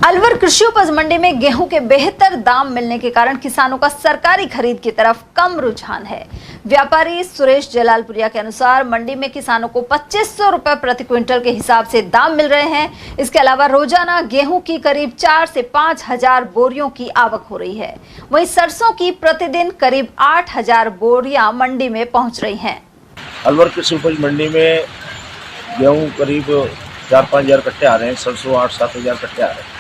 अलवर कृषि उपज मंडी में गेहूं के बेहतर दाम मिलने के कारण किसानों का सरकारी खरीद की तरफ कम रुझान है। व्यापारी सुरेश जलालपुरिया के अनुसार मंडी में किसानों को 2500 रुपए प्रति क्विंटल के हिसाब से दाम मिल रहे हैं। इसके अलावा रोजाना गेहूं की करीब 4 से 5 हजार बोरियों की आवक हो रही है। वहीं सरसों की प्रतिदिन करीब 8000 बोरियां मंडी में पहुंच रही है। अलवर कृषि उपज मंडी में गेहूं करीब 4-5 हजार कट्टे आ रहे हैं, सरसों 8-7 हजार कट्टे आ रहे हैं।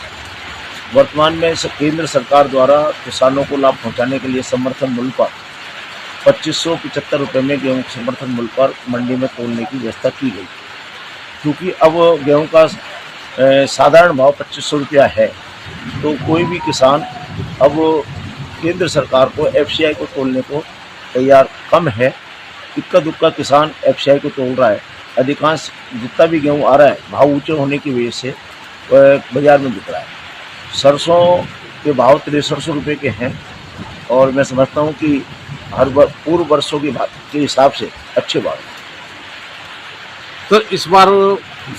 वर्तमान में केंद्र सरकार द्वारा किसानों को लाभ पहुंचाने के लिए समर्थन मूल्य पर 2575 रुपये में गेहूं समर्थन मूल्य पर मंडी में तोलने की व्यवस्था की गई। क्योंकि अब गेहूं का साधारण भाव 2500 रुपया है, तो कोई भी किसान अब केंद्र सरकार को एफसीआई को तोलने को तैयार कम है। इक्का दुक्का किसान एफसीआई को तोल रहा है। अधिकांश जितना भी गेहूं आ रहा है भाव ऊंचे होने की वजह से बाजार में बिक रहा है। सरसों के भाव 6300 रुपये के हैं और मैं समझता हूं कि हर पूर्व वर्षों के हिसाब से अच्छे भाव। तो इस बार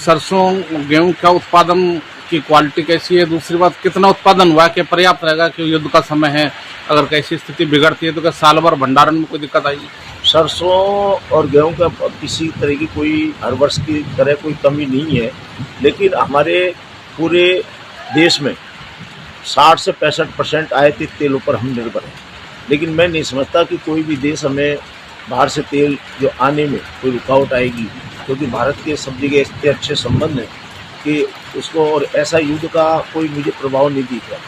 सरसों गेहूं का उत्पादन की क्वालिटी कैसी है? दूसरी बात, कितना उत्पादन हुआ, क्या पर्याप्त रहेगा कि युद्ध का समय है, अगर कैसी स्थिति बिगड़ती है तो क्या साल भर भंडारण में कोई दिक्कत आएगी? सरसों और गेहूं का किसी तरह की कोई हर वर्ष की तरह कोई कमी नहीं है, लेकिन हमारे पूरे देश में 60 से 65% आयातित तेलों पर हम निर्भर हैं। लेकिन मैं नहीं समझता कि कोई भी देश हमें बाहर से तेल जो आने में कोई रुकावट आएगी, क्योंकि भारत के सब जगह इतने अच्छे संबंध हैं कि उसको और ऐसा युद्ध का कोई मुझे प्रभाव नहीं दिख रहा।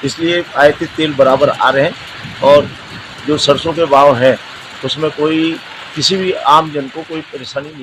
इसलिए आयातित तेल बराबर आ रहे हैं और जो सरसों के भाव हैं उसमें कोई किसी भी आम जन को कोई परेशानी नहीं।